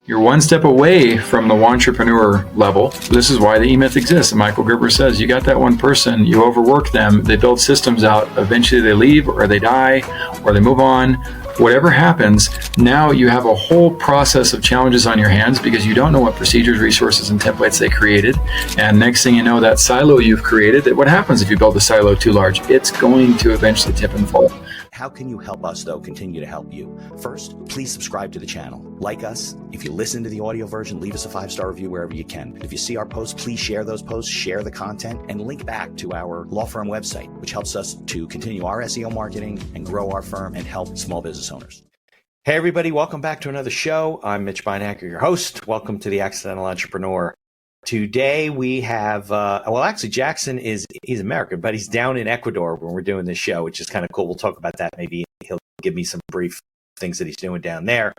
You're one step away from the entrepreneur level. This is why the E-Myth exists. And Michael Gerber says, you got that one person, you overwork them, they build systems out, eventually they leave or they die or they move on. Whatever happens, now you have a whole process of challenges on your hands because you don't know what procedures, resources, and templates they created. And next thing you know, that silo you've created, what happens if you build a silo too large? It's going to eventually tip and fall. How can you help us, though, continue to help you? First, please subscribe to the channel. Like us. If you listen to the audio version, leave us a 5-star review wherever you can. If you see our posts, please share those posts, share the content, and link back to our law firm website, which helps us to continue our SEO marketing and grow our firm and help small business owners. Hey, everybody. Welcome back to another show. I'm Mitch Beinacker, your host. Welcome to The Accidental Entrepreneur. Today we have, actually Jackson he's American, but he's down in Ecuador when we're doing this show, which is kind of cool. We'll talk about that. Maybe he'll give me some brief things that he's doing down there.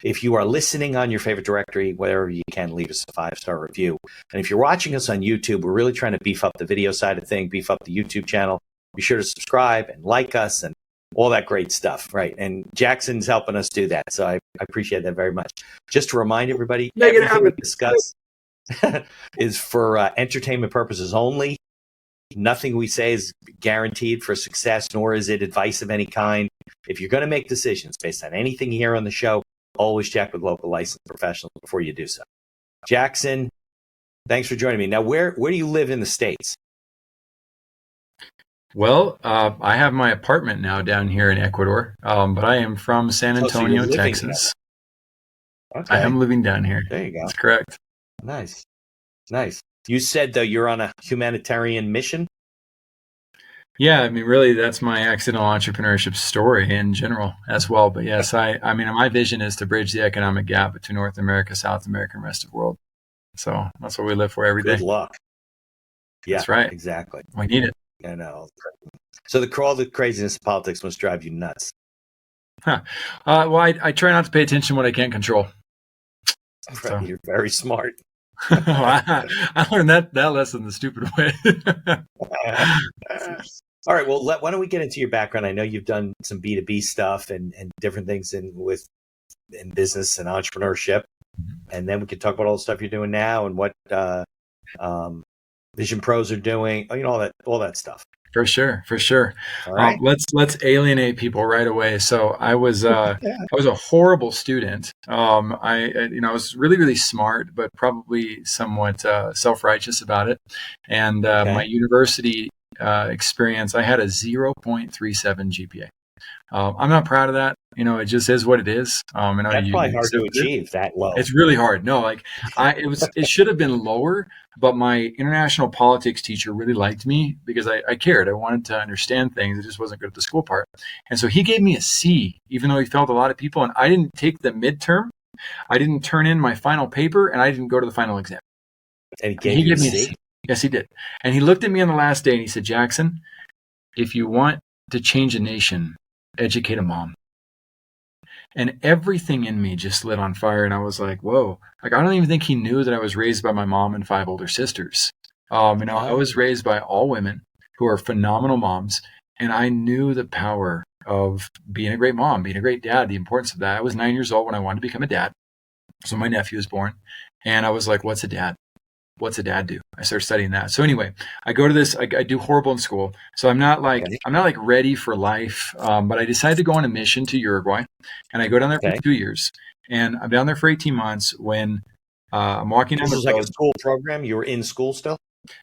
If you are listening on your favorite directory, wherever you can, leave us a 5-star review. And if you're watching us on YouTube, we're really trying to beef up the video side of things, beef up the YouTube channel. Be sure to subscribe and like us and all that great stuff, right? And Jackson's helping us do that. So I appreciate that very much. Just to remind everybody, everything we discuss is for entertainment purposes only. Nothing we say is guaranteed for success, nor is it advice of any kind. If you're going to make decisions based on anything here on the show, always check with local licensed professionals before you do so. Jackson, thanks for joining me. Now, where do you live in the States? Well, I have my apartment now down here in Ecuador, but I am from San Antonio, Texas. Okay. I am living down here. There you go. That's correct. Nice. You said, though, you're on a humanitarian mission? Yeah, I mean, really, that's my accidental entrepreneurship story in general as well. But yes, I mean, my vision is to bridge the economic gap between North America, South America, and the rest of the world. So that's what we live for every day. Good luck. Yeah, that's right. Exactly. We need it. I know. So all the craziness of politics must drive you nuts. Well, I try not to pay attention to what I can't control. So. You're very smart. I learned that lesson the stupid way. All right. Well, why don't we get into your background? I know you've done some B2B stuff and different things in business and entrepreneurship, and then we can talk about all the stuff you're doing now and what Vision Pros are doing. All that stuff. For sure. All right. Let's alienate people right away. So I was a horrible student. I was really, really smart, but probably somewhat self-righteous about it. And my university experience, I had a 0.37 GPA. I'm not proud of that. It just is what it is. That's probably hard to achieve that low. It's really hard. No, it should have been lower, but my international politics teacher really liked me because I cared. I wanted to understand things. I just wasn't good at the school part. And so he gave me a C, even though he failed a lot of people. And I didn't take the midterm. I didn't turn in my final paper, and I didn't go to the final exam. And he gave me a C? Yes, he did. And he looked at me on the last day and he said, Jackson, if you want to change a nation, educate a mom. And everything in me just lit on fire. And I was like, whoa, I don't even think he knew that I was raised by my mom and 5 older sisters. I was raised by all women who are phenomenal moms. And I knew the power of being a great mom, being a great dad, the importance of that. I was 9 years old when I wanted to become a dad. So my nephew was born. And I was like, what's a dad? What's a dad do? I started studying that. So anyway, I go to this, I do horrible in school. So I'm not ready for life. But I decided to go on a mission to Uruguay, and I go down there for 2 years, and I'm down there for 18 months when I'm walking down the road. This was like a school program. You were in school still?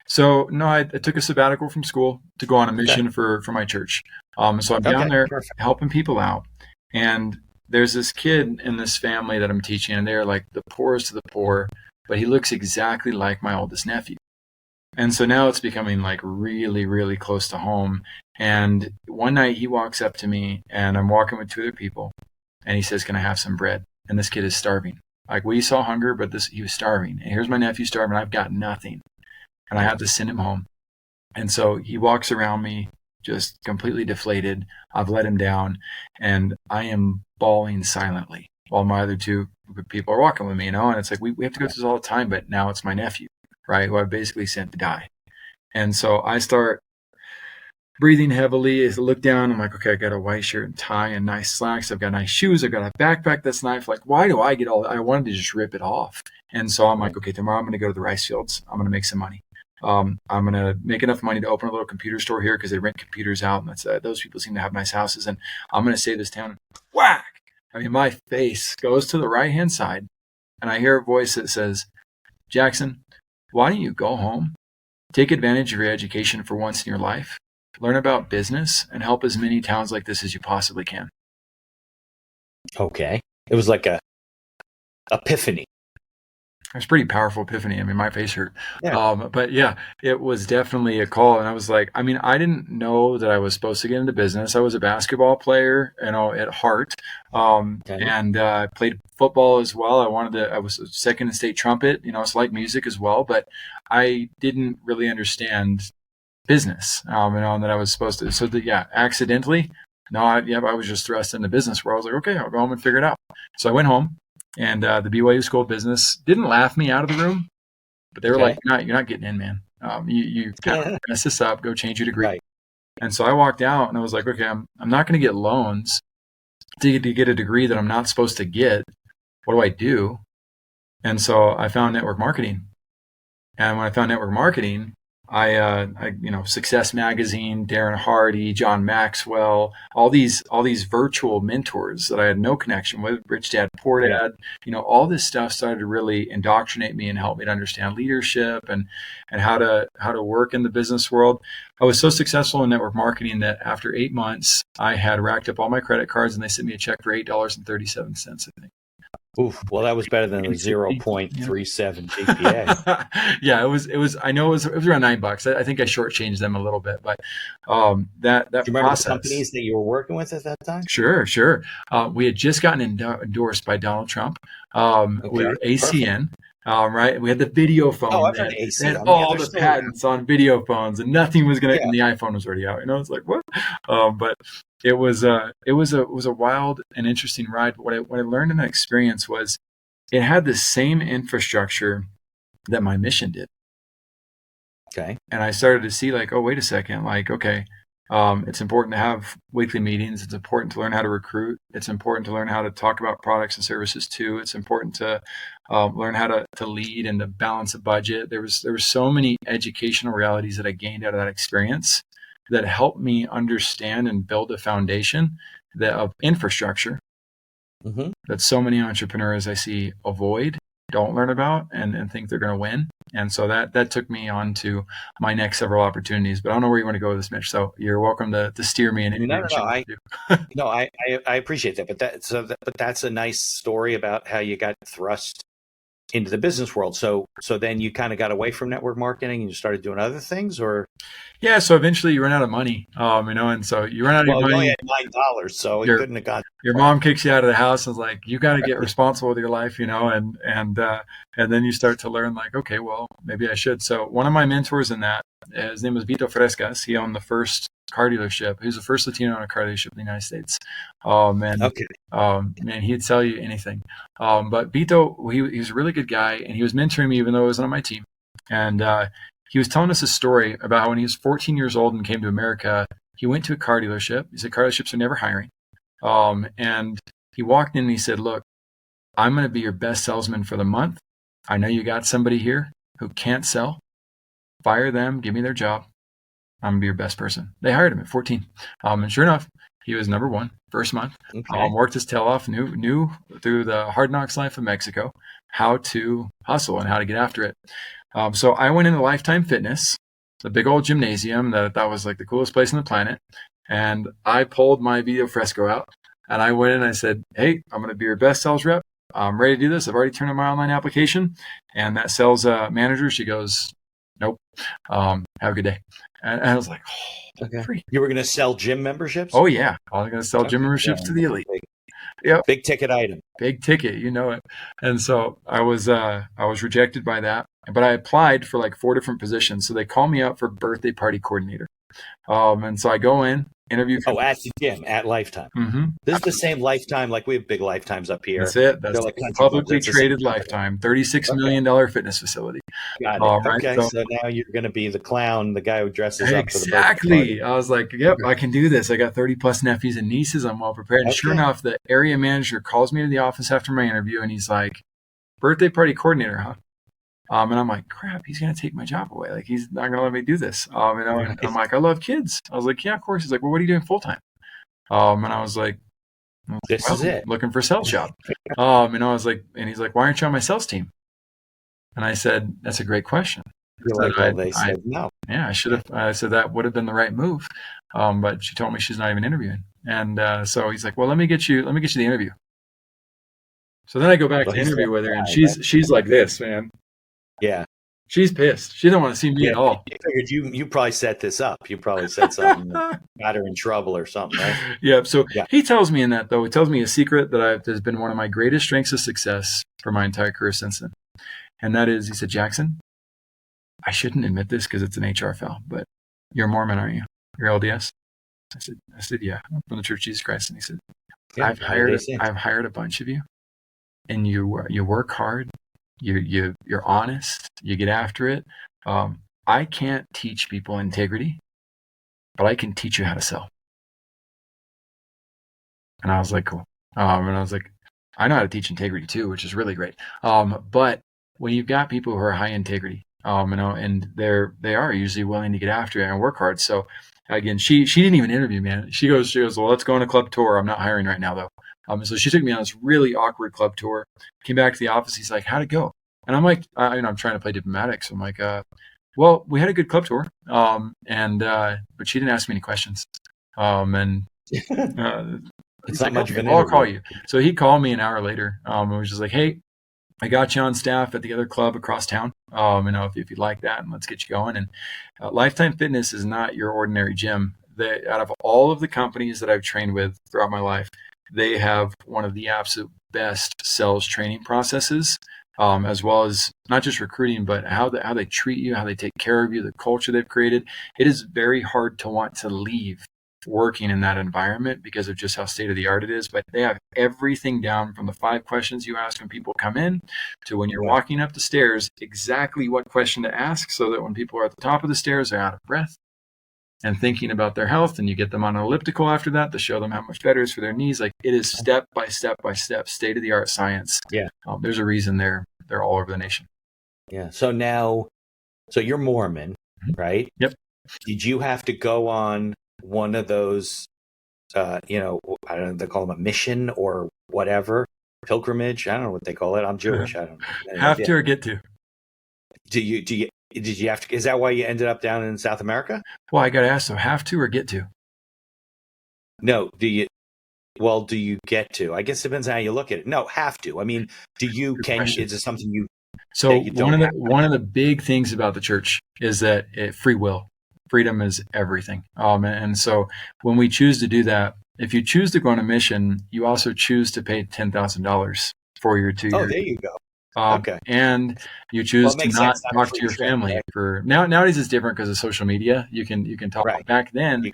So no, I took a sabbatical from school to go on a mission for my church. So I'm down there helping people out. And there's this kid in this family that I'm teaching, and they're like the poorest of the poor, but he looks exactly like my oldest nephew. And so now it's becoming like really, really close to home. And one night he walks up to me, and I'm walking with 2 other people, and he says, can I have some bread? And this kid is starving. Like, we saw hunger, but he was starving. And here's my nephew starving. I've got nothing. And I have to send him home. And so he walks around me just completely deflated. I've let him down, and I am bawling silently while my other 2 people are walking with me, and it's like, we have to go through this all the time, but now it's my nephew, right, who I've basically sent to die. And so I start breathing heavily. As I look down, I'm like, okay, I got a white shirt and tie and nice slacks. I've got nice shoes. I've got a backpack that's nice. Like, why do I get all that? I wanted to just rip it off. And so I'm like, okay, tomorrow I'm going to go to the rice fields. I'm going to make some money. I'm going to make enough money to open a little computer store here because they rent computers out. And that's, those people seem to have nice houses. And I'm going to save this town. Whack! I mean, my face goes to the right-hand side. And I hear a voice that says, Jackson, why don't you go home, take advantage of your education for once in your life, learn about business, and help as many towns like this as you possibly can. Okay. It was like a epiphany. It was a pretty powerful epiphany. I mean, my face hurt. Yeah. But yeah, it was definitely a call. And I was like, I mean, I didn't know that I was supposed to get into business. I was a basketball player, at heart. And I played football as well. I was a second in state trumpet, it's like music as well, but I didn't really understand business, and that I was supposed to. So accidentally, I was just thrust into business where I was like, okay, I'll go home and figure it out. So I went home. And the BYU School of Business didn't laugh me out of the room, but they were like, you're not getting in, man. You kind of mess this up, go change your degree. Right. And so I walked out and I was like, okay, I'm not going to get loans to get a degree that I'm not supposed to get. What do I do? And so I found network marketing. And when I found network marketing, I Success Magazine, Darren Hardy, John Maxwell, all these virtual mentors that I had no connection with, Rich Dad, Poor Dad, all this stuff started to really indoctrinate me and help me to understand leadership and how to work in the business world. I was so successful in network marketing that after 8 months, I had racked up all my credit cards and they sent me a check for $8.37, I think. Oof, well, that was better than a 0.37 GPA. Yeah, it was. I know it was around $9. I think I shortchanged them a little bit, but that Do you remember process. The companies that you were working with at that time? Sure. We had just gotten endorsed by Donald Trump with ACN. Right, we had the video phone. Oh, I've heard ACN. They had all the patents on video phones, and nothing was going to. And the iPhone was already out. It's like what? But it was a wild and interesting ride. But what I learned in that experience was it had the same infrastructure that my mission did. Okay. And I started to see like, oh, wait a second, like, okay. It's important to have weekly meetings. It's important to learn how to recruit. It's important to learn how to talk about products and services too. It's important to learn how to lead and to balance a budget. There was so many educational realities that I gained out of that experience that helped me understand and build a foundation of infrastructure that so many entrepreneurs I see avoid, don't learn about, and think they're going to win. And so that took me on to my next several opportunities. But I don't know where you want to go with this, Mitch. So you're welcome to steer me in any direction. I appreciate that. But that's a nice story about how you got thrust into the business world. So then you kind of got away from network marketing and you started doing other things, or? Yeah. So eventually you run out of money, and so you run out of money. You only had $9, so it couldn't have gone. Your mom kicks you out of the house and is like, you got to get responsible with your life, and then you start to learn like, okay, well, maybe I should. So one of my mentors in that, his name was Vito Frescas. He owned the first car dealership. He was the first Latino to own a car dealership in the United States. Man, he'd sell you anything. But Vito, he was a really good guy, and he was mentoring me even though I wasn't on my team. And he was telling us a story about how when he was 14 years old and came to America, he went to a car dealership. He said car dealerships are never hiring. And he walked in and he said, look, I'm going to be your best salesman for the month. I know you got somebody here who can't sell. Fire them, give me their job. I'm going to be your best person. They hired him at 14. And sure enough, he was number one, first month. Worked his tail off, knew through the hard knocks life of Mexico how to hustle and how to get after it. So I went into Lifetime Fitness, the big old gymnasium that was like the coolest place on the planet. And I pulled my video fresco out and I went in and I said, hey, I'm going to be your best sales rep. I'm ready to do this. I've already turned in my online application. And that sales manager, she goes, nope. Have a good day. And I was like, free. You were going to sell gym memberships? Oh, yeah. I was going to sell gym memberships to the elite. Yep. Big ticket item. Big ticket, you know it. And so I was rejected by that. But I applied for like 4 different positions. So they called me up for birthday party coordinator. And so I go in interview. Oh, at the gym, at Lifetime. Mm-hmm. This is the same Lifetime, like we have big Lifetimes up here. That's it. That's They're like the country clubs. publicly That's the same traded company. Lifetime, $36 million fitness facility. Got it. Right? Okay, so now you're going to be the clown, the guy who dresses up for the birthday Exactly. party. I was like, yep, I can do this. I got 30 plus nephews and nieces. I'm well prepared. And sure enough, the area manager calls me to the office after my interview, and he's like, birthday party coordinator, huh? And I'm like, crap, he's going to take my job away. Like, he's not going to let me do this. And I'm like, I love kids. I was like, yeah, of course. He's like, well, what are you doing full time? And I was like, this is it. Looking for a sales job. And I was like, and he's like, why aren't you on my sales team? And I said, that's a great question. You're like, well, they said no. Yeah, I should have. I said that would have been the right move. But she told me she's not even interviewing. And so he's like, well, let me get you the interview. So then I go back to interview with her, and she's like this, man. Yeah. She's pissed. She didn't want to see me at all. I figured you probably set this up. You probably said something that got her in trouble or something, right? Yeah. So he tells me in that, though, he tells me a secret that has been one of my greatest strengths of success for my entire career since then. And that is, he said, Jackson, I shouldn't admit this because it's an HR foul, but you're a Mormon, aren't you? You're LDS? I said, yeah, I'm from the Church of Jesus Christ. And he said, I've hired a bunch of you, and you work hard. You're honest. You get after it. I can't teach people integrity, but I can teach you how to sell. And I was like, cool. And I was like, I know how to teach integrity too, which is really great. But when you've got people who are high integrity, and they are usually willing to get after it and work hard. So again, she didn't even interview me. She goes, well, let's go on a club tour. I'm not hiring right now though. So she took me on this really awkward club tour, came back to the office. He's like, how'd it go? And I'm like, I'm trying to play diplomatic. So I'm like, well, we had a good club tour. But she didn't ask me any questions. It's not much of an interview. I'll call you. So he called me an hour later. And was just like, hey, I got you on staff at the other club across town. If you'd like that, and let's get you going. And Lifetime Fitness is not your ordinary gym. Out of all of the companies that I've trained with throughout my life, they have one of the absolute best sales training processes, as well as not just recruiting, but how they treat you, how they take care of you, the culture they've created. It is very hard to want to leave working in that environment because of just how state of the art it is. But they have everything down from the 5 questions you ask when people come in to when you're walking up the stairs, exactly what question to ask so that when people are at the top of the stairs, they're out of breath and thinking about their health, and you get them on an elliptical after that to show them how much better it is for their knees. Like, it is step by step by step, state of the art science. Yeah. There's a reason they're all over the nation. Yeah. So you're Mormon, right? Yep. Did you have to go on one of those, I don't know, they call them a mission or whatever, pilgrimage? I don't know what they call it. I'm Jewish. I don't know. Have to or get to. Did you have to? Is that why you ended up down in South America? Well, I got to ask, so have to or get to? No. Do you get to? I guess it depends on how you look at it. No, have to. I mean, is it something you? So one of the big things about the church is that free will. Freedom is everything. And so when we choose to do that, if you choose to go on a mission, you also choose to pay $10,000 for your 2 years. Oh, there you go. Okay. And you choose to not talk to your family nowadays it's different because of social media. You can talk. Right. Back then,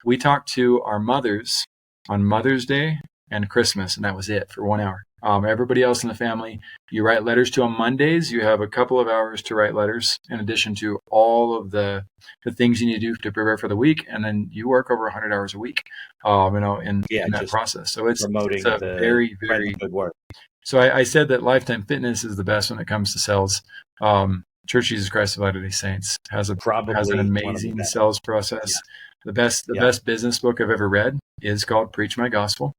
we talked to our mothers on Mother's Day and Christmas, and that was it for 1 hour. Everybody else in the family, you write letters to on Mondays. You have a couple of hours to write letters in addition to all of the things you need to do to prepare for the week. And then you work over 100 hours a week, in that process. So it's a very, very good work. So I said that Lifetime Fitness is the best when it comes to sales. Church of Jesus Christ of Latter-day Saints has an amazing sales process. Yeah. The best business book I've ever read is called Preach My Gospel.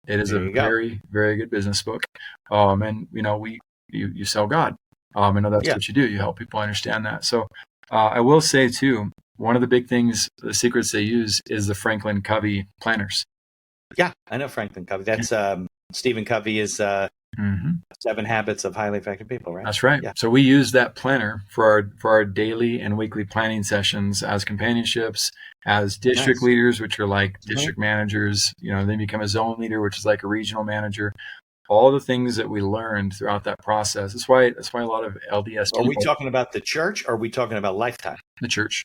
It is a very, very good business book. You sell God. That's what you do. You help people understand that. So I will say too, one of the big things, the secrets they use is the Franklin Covey planners. Yeah, I know Franklin Covey. That's Stephen Covey is 7 Habits of Highly Effective People, right? That's right. Yeah. So we use that planner for our daily and weekly planning sessions as companionships, as district leaders, which are like district managers. They become a zone leader, which is like a regional manager. All the things that we learned throughout that process. That's why a lot of LDS people. Are we talking about the church or are we talking about Lifetime? The church.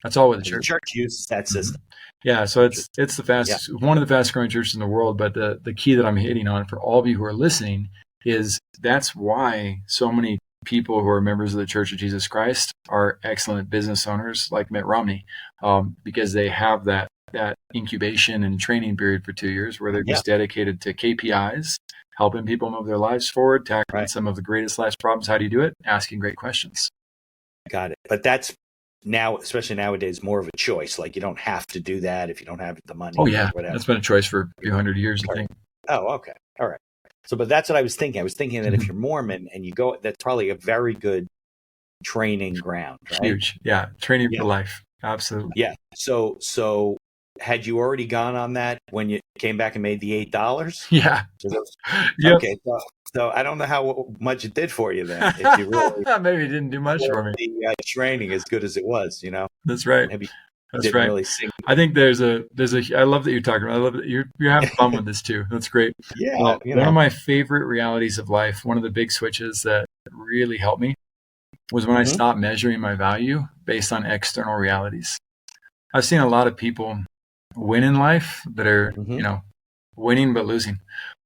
That's all with the The church. church uses that system. Yeah, so it's one of the fastest growing churches in the world. But the key that I'm hitting on for all of you who are listening is that's why so many people who are members of the Church of Jesus Christ are excellent business owners like Mitt Romney, because they have that incubation and training period for 2 years where they're just dedicated to KPIs, helping people move their lives forward, tackling some of the greatest life's problems. How do you do it? Asking great questions. Got it. But that's now, especially nowadays, more of a choice. Like you don't have to do that if you don't have the money. Oh yeah, or whatever. That's been a choice for a few hundred years, I think. Oh, okay, all right. So, but that's what I was thinking. I was thinking that if you're Mormon and you go, that's probably a very good training ground. Right? Huge, yeah, training for life, absolutely. Yeah. So had you already gone on that when you came back and made the $8? Yeah. Yep. Okay. So I don't know how much it did for you then. If you really maybe it didn't do much for me. The training as good as it was, That's right. Maybe That's right. Really I think there's a. I love that you're talking about. I love that you're having fun with this too. That's great. Yeah. Well, one of my favorite realities of life, one of the big switches that really helped me, was when I stopped measuring my value based on external realities. I've seen a lot of people win in life that are, winning but losing.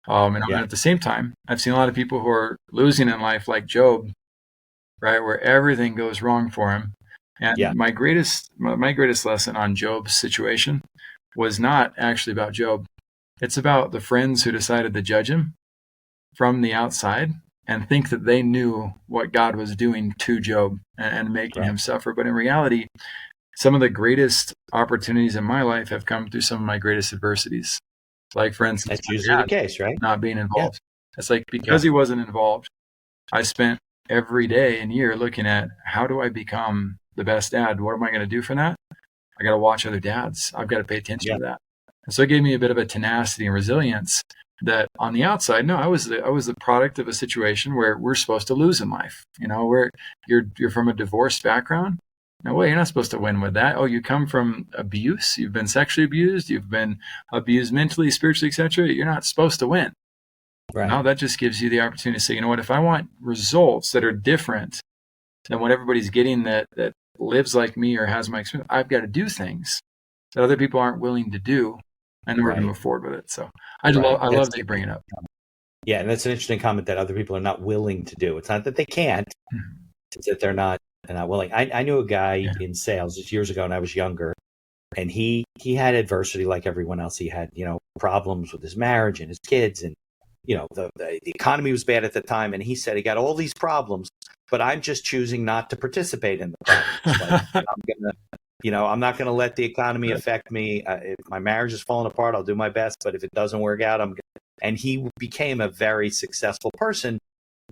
And at the same time, I've seen a lot of people who are losing in life, like Job, right, where everything goes wrong for him. And my greatest lesson on Job's situation was not actually about Job. It's about the friends who decided to judge him from the outside and think that they knew what God was doing to Job and making him suffer. But in reality, some of the greatest opportunities in my life have come through some of my greatest adversities. Like, for instance, that's usually the case, right? Not being involved. It's like, because he wasn't involved, I spent every day and year looking at, how do I become the best dad? What am I going to do for that? I got to watch other dads. I've got to pay attention to that. And so it gave me a bit of a tenacity and resilience that on the outside, no, I was the product of a situation where we're supposed to lose in life. Where you're from a divorced background. No way, you're not supposed to win with that. Oh, you come from abuse. You've been sexually abused. You've been abused mentally, spiritually, etc. You're not supposed to win. Right. Now that just gives you the opportunity to say, you know what, if I want results that are different than what everybody's getting that lives like me or has my experience, I've got to do things that other people aren't willing to do, and we're going to move forward with it. So I love that you bring it up. Yeah, and that's an interesting comment that other people are not willing to do. It's not that they can't; it's that they're not willing. I knew a guy in sales just years ago, and I was younger, and he had adversity like everyone else. He had problems with his marriage and his kids, and the economy was bad at the time. And he said he got all these problems, but I'm just choosing not to participate in the problems. Like, I'm not going to let the economy affect me. If my marriage is falling apart, I'll do my best. But if it doesn't work out, and he became a very successful person,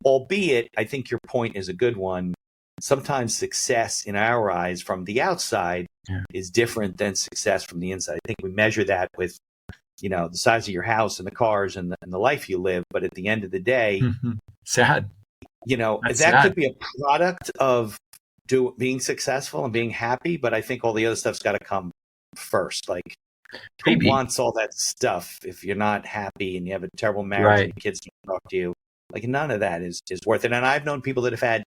albeit I think your point is a good one. Sometimes success in our eyes from the outside is different than success from the inside. I think we measure that with, the size of your house and the cars and the life you live. But at the end of the day, sad. That could be a product of being successful and being happy. But I think all the other stuff's got to come first. Like, who wants all that stuff if you're not happy and you have a terrible marriage and your kids don't talk to you? Like, none of that is worth it. And I've known people that have had,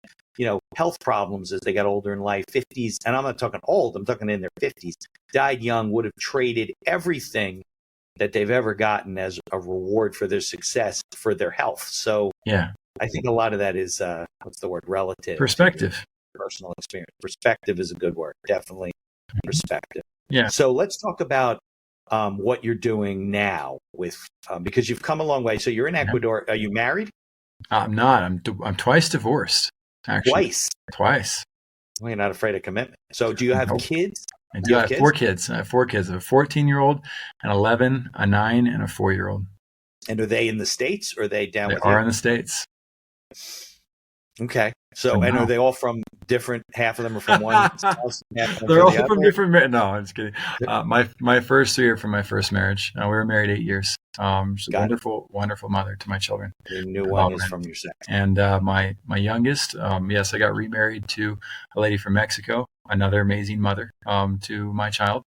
health problems as they got older in life, 50s, and I'm not talking old, I'm talking in their 50s, died young, would have traded everything that they've ever gotten as a reward for their success for their health. So I think a lot of that is, relative. Perspective. Personal experience. Perspective is a good word. Definitely perspective. Yeah. So let's talk about what you're doing now with, because you've come a long way. So you're in Ecuador. Are you married? I'm not. I'm twice divorced. Actually. Twice. Well, you're not afraid of commitment. So do you have kids? I do. I have 4 kids. I have 4 kids. I have a 14-year-old, an 11, a 9, and a 4-year-old. And are they in the States or are they down with you? They are in the States. Okay. So, and are they all from different, half of them are from one house? They're all from different, no, I'm just kidding. My first 3 are from my first marriage. We were married 8 years. She's a wonderful mother to my children. The new one is from your sex. And my youngest, yes, I got remarried to a lady from Mexico, another amazing mother to my child.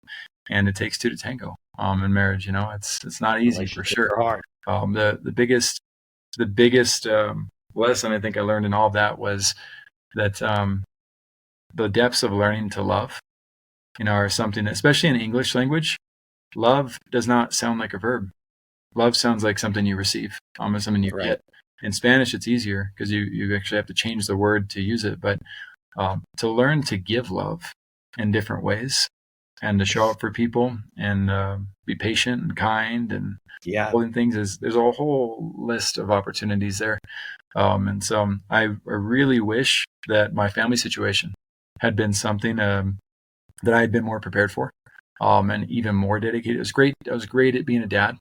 And it takes 2 to tango in marriage. It's not easy for sure. The biggest lesson I think I learned in all of that was that the depths of learning to love or something, especially in English language. Love does not sound like a verb. Love sounds like something you receive, almost something you get. In Spanish, it's easier because you actually have to change the word to use it. But to learn to give love in different ways and to show up for people and be patient and kind and holding things, there's a whole list of opportunities there. And so I really wish that my family situation had been something that I had been more prepared for and even more dedicated. It was great. I was great at being a dad,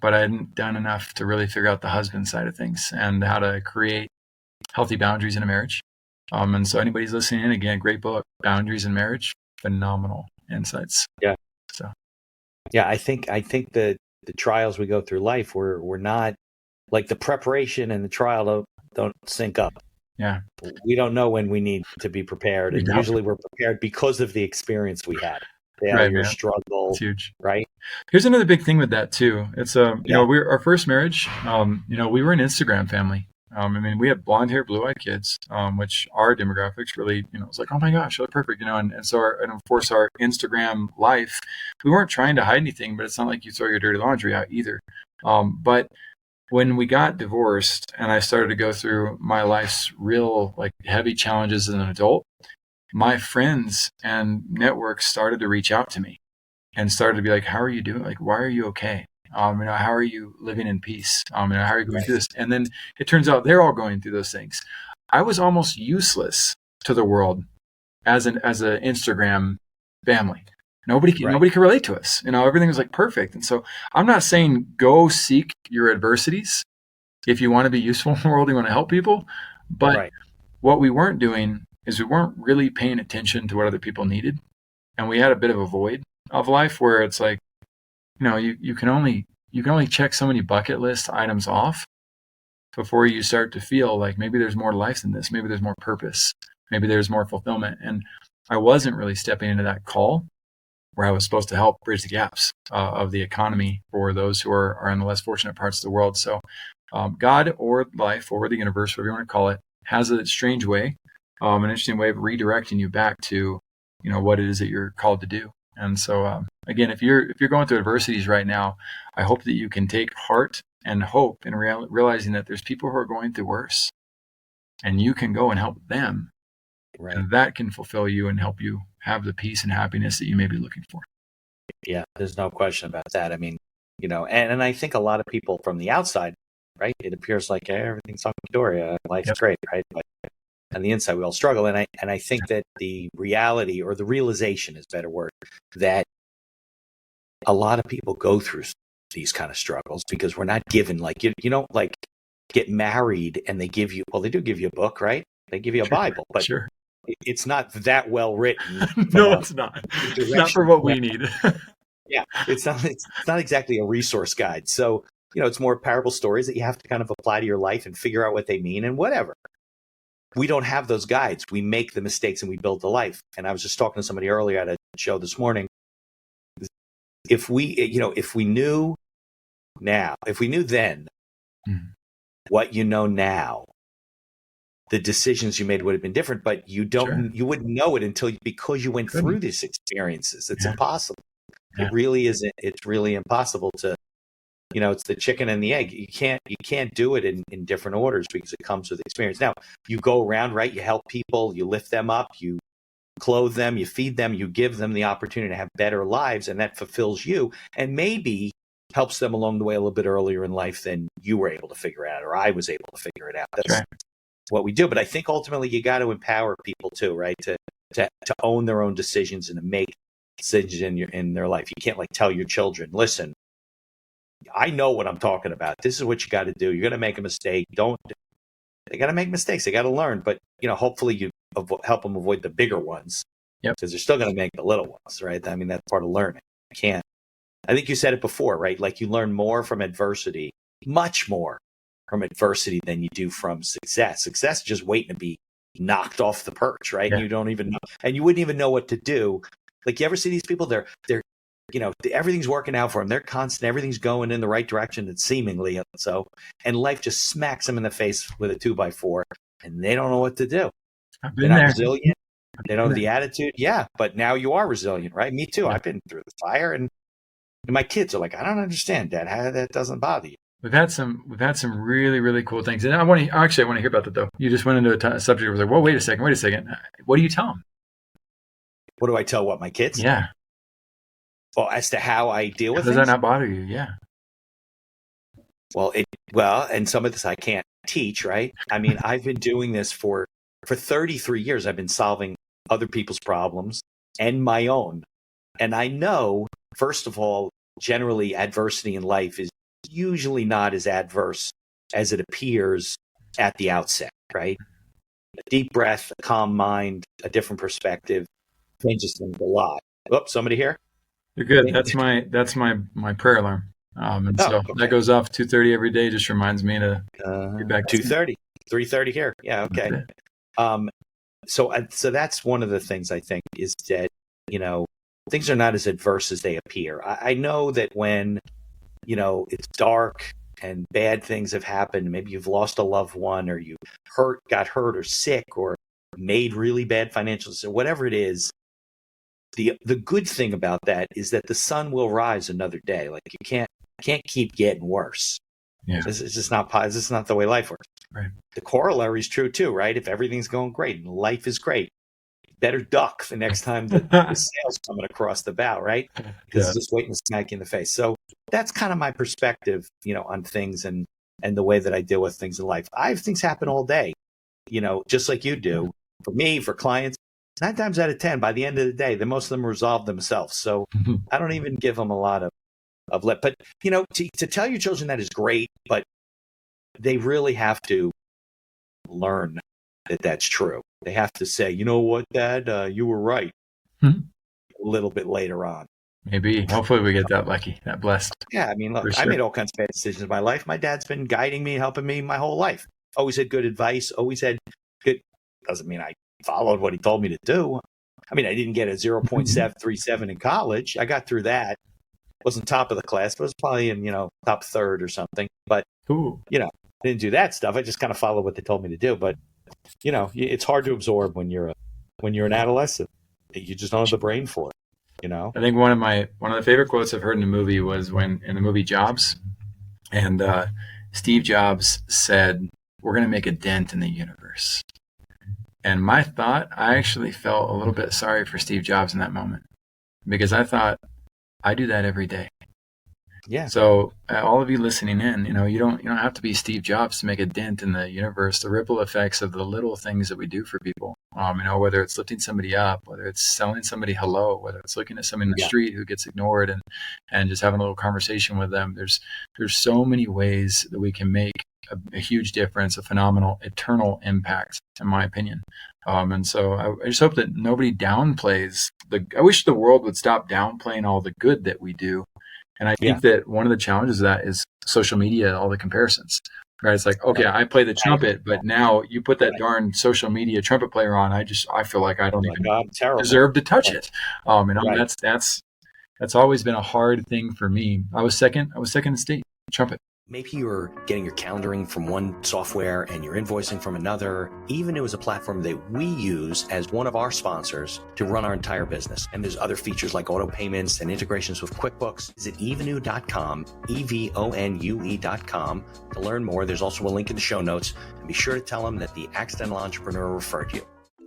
but I hadn't done enough to really figure out the husband side of things and how to create healthy boundaries in a marriage. And so anybody's listening in, again, great book, Boundaries in Marriage, phenomenal insights. Yeah. So, yeah, I think the trials we go through life, we're not like the preparation and the trial don't sync up. Yeah. We don't know when we need to be prepared. And usually we're prepared because of the experience we had. Failure, struggle. It's huge. Right. Here's another big thing with that too. It's we're our first marriage, we were an Instagram family. We had blonde hair, blue eyed kids, which our demographics really, it's like, oh my gosh, they're perfect, and so of course our Instagram life, we weren't trying to hide anything, but it's not like you throw your dirty laundry out either. But when we got divorced and I started to go through my life's real heavy challenges as an adult, my friends and networks started to reach out to me and started to be like, how are you doing? Why are you okay? How are you living in peace? How are you going through this? And then it turns out they're all going through those things. I was almost useless to the world as an Instagram family. Nobody could relate to us. Everything was perfect. And so I'm not saying go seek your adversities if you want to be useful in the world, you want to help people. But what we weren't doing is we weren't really paying attention to what other people needed. And we had a bit of a void of life where it's you can only check so many bucket list items off before you start to feel like maybe there's more to life than this. Maybe there's more purpose. Maybe there's more fulfillment. And I wasn't really stepping into that call where I was supposed to help bridge the gaps of the economy for those who are in the less fortunate parts of the world. So God or life or the universe, whatever you want to call it, has a strange way, an interesting way of redirecting you back to, what it is that you're called to do. And so, again, if you're going through adversities right now, I hope that you can take heart and hope in realizing that there's people who are going through worse, and you can go and help them, and that can fulfill you and help you have the peace and happiness that you may be looking for. Yeah, there's no question about that. And I think a lot of people from the outside, right? It appears like everything's hunky-dory, life's great, right? But on the inside, we all struggle. And I think that the reality or the realization is a better word, that a lot of people go through these kind of struggles because we're not given you don't get married and they give you, they do give you a book, right? They give you a Bible, but it's not that well written. No, it's not. Not for what we need. Yeah, it's not exactly a resource guide. So, it's more parable stories that you have to kind of apply to your life and figure out what they mean and whatever. We don't have those guides. We make the mistakes and we build the life. And I was just talking to somebody earlier at a show this morning. If we knew then what you know now, the decisions you made would have been different, but you wouldn't know it because you went through these experiences. It's impossible. Yeah. It really isn't. It's really impossible to, it's the chicken and the egg. You can't do it in different orders because it comes with experience. Now you go around, right? You help people, you lift them up, you clothe them, you feed them, you give them the opportunity to have better lives, and that fulfills you and maybe helps them along the way a little bit earlier in life than you were able to figure out, or I was able to figure it out. That's what we do. But I think ultimately you got to empower people too, right? To own their own decisions and to make decisions in their life. You can't tell your children, listen, I know what I'm talking about. This is what you got to do. You're going to make a mistake. They got to make mistakes. They got to learn. But, hopefully you help them avoid the bigger ones. Yep. Because they're still going to make the little ones, right? That's part of learning. I think you said it before, right? You learn more from adversity, much more from adversity than you do from success. Success is just waiting to be knocked off the perch, right? Yeah. And you don't even know, and you wouldn't even know what to do. You ever see these people? They're everything's working out for them. They're constant. Everything's going in the right direction, and seemingly so. And life just smacks them in the face with a 2x4, and they don't know what to do. I've been there. Resilient. They don't have the attitude. Yeah. But now you are resilient, right? Me too. Yeah. I've been through the fire, and my kids are like, I don't understand, Dad, how that doesn't bother you. We've had some really, really cool things. And I want to hear about that though. You just went into a subject. I was like, well, wait a second. What do you tell them? What do I tell my kids? Yeah. Well, as to how I deal with Does things? that not bother you? Yeah. Well, and some of this I can't teach, right? I mean, I've been doing this for 33 years. I've been solving other people's problems and my own. And I know, first of all, generally adversity in life is usually not as adverse as it appears at the outset, right? A deep breath, a calm mind, a different perspective changes things a lot. Oh, somebody here? You're good. That's my prayer alarm. And so okay. that goes off 2:30 every day. Just reminds me to get back to 2:30, 3:30 here. Yeah. Okay. So that's one of the things I think is that, things are not as adverse as they appear. I know that when, it's dark and bad things have happened, maybe you've lost a loved one, or you got hurt or sick, or made really bad financial decisions, whatever it is. The good thing about that is that the sun will rise another day. Like, you can't keep getting worse. Yeah. This is just not the way life works. Right. The corollary is true too, right? If everything's going great and life is great, better duck the next time the sail's coming across the bow, right? Because it's just waiting to smack you in the face. So that's kind of my perspective, on things and the way that I deal with things in life. I have things happen all day, just like you do. For me, for clients, 9 times out of 10, by the end of the day, most of them resolve themselves. So I don't even give them a lot of lip. But, to tell your children that is great, but they really have to learn that that's true. They have to say, you know what, Dad, you were right. A little bit later on. Maybe. Hopefully we get that lucky, that blessed. Yeah, I mean, look, I made all kinds of bad decisions in my life. My dad's been guiding me, helping me my whole life. Always had good advice, always had good. Doesn't mean I followed what he told me to do. I mean, I didn't get a 0.737 in college. I got through that. Wasn't top of the class, but was probably in, top third or something. But, didn't do that stuff. I just kind of followed what they told me to do. But, it's hard to absorb when you're an adolescent. You just don't have the brain for it. I think one of the favorite quotes I've heard in a movie was when in the movie Jobs, and Steve Jobs said, "We're going to make a dent in the universe." And my thought, I actually felt a little bit sorry for Steve Jobs in that moment, because I thought, I do that every day. Yeah. So all of you listening in, you don't have to be Steve Jobs to make a dent in the universe. The ripple effects of the little things that we do for people, whether it's lifting somebody up, whether it's telling somebody hello, whether it's looking at somebody in the street who gets ignored and just having a little conversation with them. There's so many ways that we can make a huge difference, a phenomenal, eternal impact, in my opinion. And so I just hope that nobody downplays I wish the world would stop downplaying all the good that we do. And I think that one of the challenges of that is social media, all the comparisons, right? It's like, okay, I play the trumpet, but now you put that darn social media trumpet player on. I feel like I don't even deserve to touch it. That's always been a hard thing for me. I was second in state trumpet. Maybe you're getting your calendaring from one software and you're invoicing from another. Even is a platform that we use as one of our sponsors to run our entire business. And there's other features like auto payments and integrations with QuickBooks. Visit Evenue.com, EVONUE.com to learn more. There's also a link in the show notes. And be sure to tell them that the Accidental Entrepreneur referred you.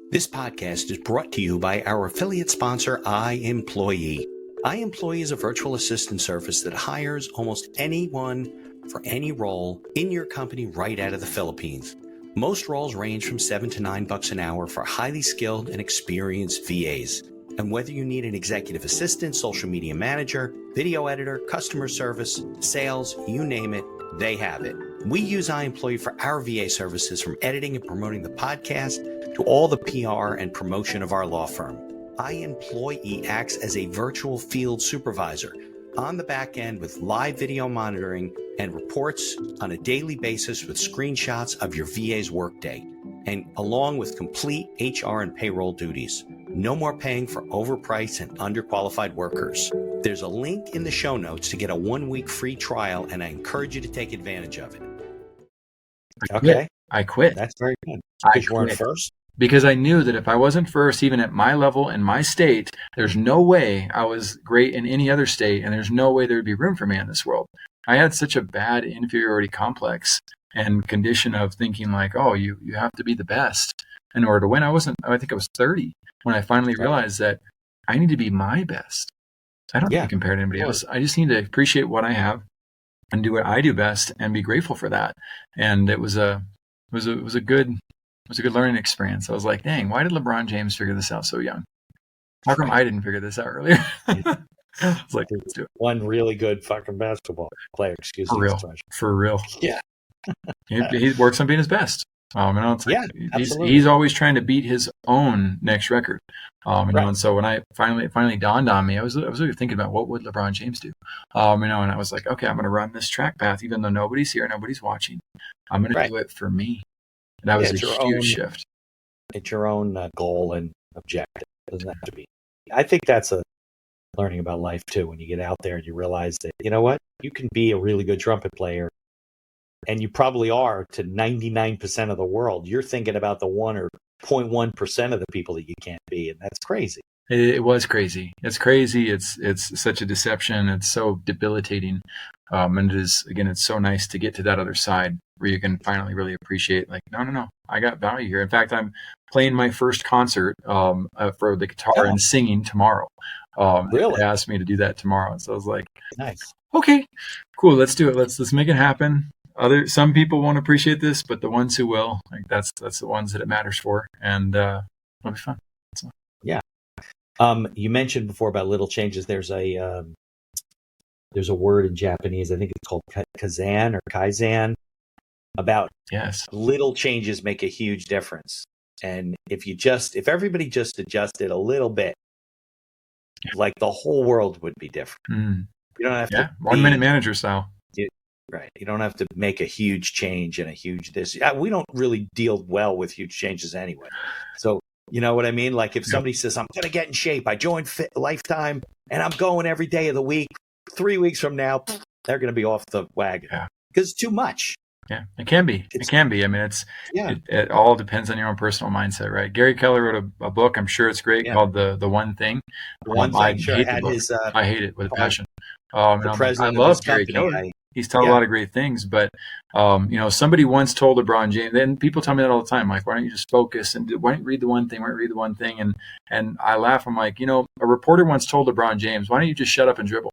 This podcast is brought to you by our affiliate sponsor, iEmployee. iEmployee is a virtual assistant service that hires almost anyone for any role in your company right out of the Philippines. Most roles range from $7 to $9 an hour for highly skilled and experienced VAs. And whether you need an executive assistant, social media manager, video editor, customer service, sales, you name it, they have it. We use iEmployee for our VA services, from editing and promoting the podcast to all the PR and promotion of our law firm. iEmployee acts as a virtual field supervisor on the back end with live video monitoring and reports on a daily basis with screenshots of your VA's workday, and along with complete HR and payroll duties. No more paying for overpriced and underqualified workers. There's a link in the show notes to get a 1-week free trial, and I encourage you to take advantage of it. I quit. That's very good. I Because you weren't first? because I knew that if I wasn't first, even at my level in my state, there's no way I was great in any other state, and there's no way there'd be room for me in this world. I had such a bad inferiority complex and condition of thinking like, oh, you have to be the best in order to win. I think I was 30 when I finally realized that I need to be my best. I don't need to compare to anybody else. I just need to appreciate what I have and do what I do best and be grateful for that. And it was a good learning experience. I was like, dang, why did LeBron James figure this out so young? How come I didn't figure this out earlier? It's like, let's do it. One really good fucking basketball player, excuse me. For real. Yeah. He works on being his best. He's always trying to beat his own next record. And so when I finally dawned on me, I was really thinking about what would LeBron James do. And I was like, okay, I'm going to run this track path, even though nobody's here, nobody's watching. I'm going to do it for me. And that was a huge shift. It's your own goal and objective. It doesn't have to be. I think that's a learning about life too. When you get out there and you realize that, you know what, you can be a really good trumpet player. And you probably are to 99% of the world. You're thinking about the 1 or 0.1% of the people that you can't be. And that's crazy. It was crazy. It's crazy. It's such a deception. It's so debilitating. And it is, again, it's so nice to get to that other side where you can finally really appreciate, like, no, I got value here. In fact, I'm playing my first concert for the guitar and singing tomorrow. Really? They asked me to do that tomorrow. And so I was like, nice. Okay, cool. Let's do it. Let's make it happen. Some people won't appreciate this, but the ones who will, like that's the ones that it matters for, and it'll be fun. So. Yeah. You mentioned before about little changes. There's a word in Japanese. I think it's called kaizen, about little changes make a huge difference. And if everybody just adjusted a little bit, like the whole world would be different. Mm. You don't have to 1 minute manager style. Right. You don't have to make a huge change and a huge this. We don't really deal well with huge changes anyway. So, you know what I mean? Like if somebody says, I'm going to get in shape, I joined Lifetime and I'm going every day of the week, 3 weeks from now, they're going to be off the wagon because it's too much. Yeah, it can be. I mean, it all depends on your own personal mindset, right? Gary Keller wrote a book. I'm sure it's great called The One Thing. I hate it with passion. The president I love Gary Keller. He's taught a lot of great things, but somebody once told LeBron James, and people tell me that all the time, like, why don't you just focus and why don't you read the one thing? Why don't you read the one thing? And I laugh. I'm like, a reporter once told LeBron James, why don't you just shut up and dribble?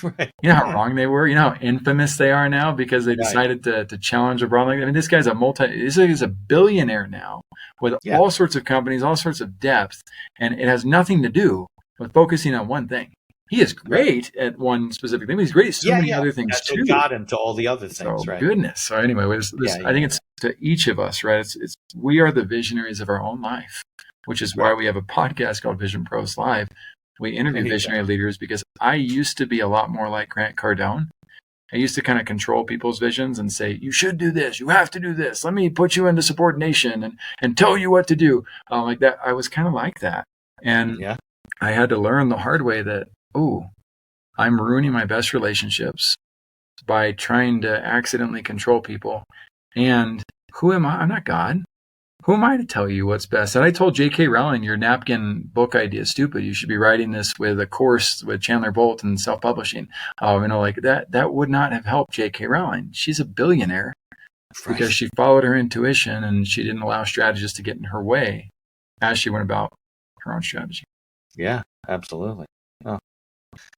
Right. You know how wrong they were? You know how infamous they are now because they decided to challenge LeBron. I mean, this guy's a billionaire now with all sorts of companies, all sorts of depth, and it has nothing to do with focusing on one thing. He is great at one specific thing, but he's great at so many other things That's too. What got him to all the other things, right? Goodness. So anyway, I think it's to each of us, right? It's we are the visionaries of our own life, which is why we have a podcast called Vision Pros Live. We interview visionary leaders because I used to be a lot more like Grant Cardone. I used to kind of control people's visions and say, you should do this. You have to do this. Let me put you into subordination and tell you what to do. Like that. I was kind of like that. And I had to learn the hard way that, I'm ruining my best relationships by trying to accidentally control people. And who am I? I'm not God. Who am I to tell you what's best? And I told J.K. Rowling, your napkin book idea is stupid. You should be writing this with a course with Chandler Bolt and self-publishing. Like that would not have helped J.K. Rowling. She's a billionaire because she followed her intuition and she didn't allow strategists to get in her way as she went about her own strategy. Yeah, absolutely. Oh.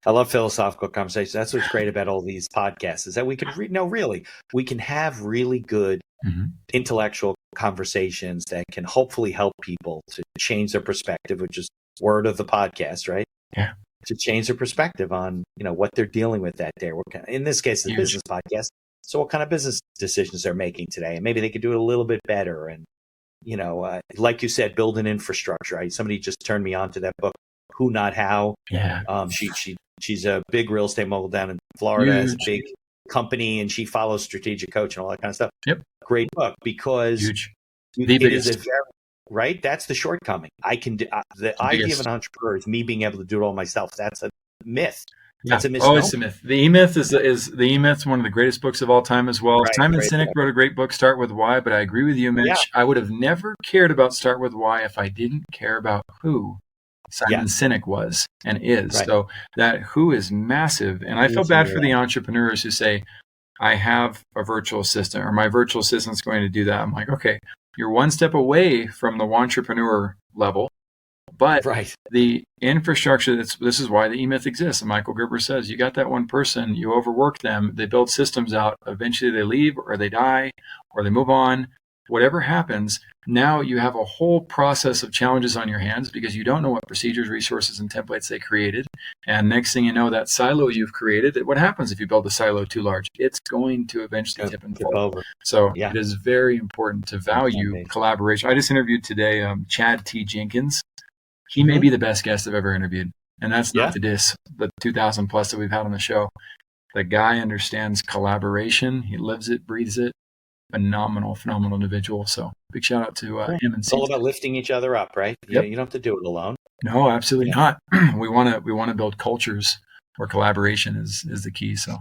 I love philosophical conversations. That's what's great about all these podcasts is that we can we can have really good intellectual conversations that can hopefully help people to change their perspective, which is word of the podcast, right? Yeah. To change their perspective on, what they're dealing with that day. In this case, the business podcast. So what kind of business decisions they're making today? And maybe they could do it a little bit better. And, like you said, build an infrastructure. Somebody just turned me on to that book, Who Not How. Yeah. She's a big real estate mogul down in Florida, has a big company, and she follows strategic coach and all that kind of stuff. Yep. Great book because it is a very, that's the shortcoming. I can do the idea of an entrepreneur is me being able to do it all myself. That's a myth. That's a Oh, it's misnomer. a myth. The E-Myth is the E-Myth, one of the greatest books of all time as well. Right. Simon Sinek wrote a great book, Start With Why, but I agree with you, Mitch. Yeah. I would have never cared about Start With Why if I didn't care about who Simon Sinek was and is. Right. So that who is massive. And I feel bad for the entrepreneurs who say, I have a virtual assistant or my virtual assistant's going to do that. I'm like, okay, you're one step away from the entrepreneur level. But the infrastructure, this is why the E-Myth exists. And Michael Gerber says, you got that one person, you overwork them, they build systems out, eventually they leave or they die or they move on. Whatever happens, now you have a whole process of challenges on your hands because you don't know what procedures, resources, and templates they created. And next thing you know, that silo you've created, what happens if you build a silo too large? It's going to eventually tip and fall over. So it is very important to value collaboration. I just interviewed today Chad T. Jenkins. He may be the best guest I've ever interviewed. And that's not to diss the 2,000 plus that we've had on the show. The guy understands collaboration. He lives it, breathes it. Phenomenal individual. So big shout out to him. And it's all about lifting each other up, right? Yep. You don't have to do it alone. No, absolutely not. We want to build cultures where collaboration is the key. So,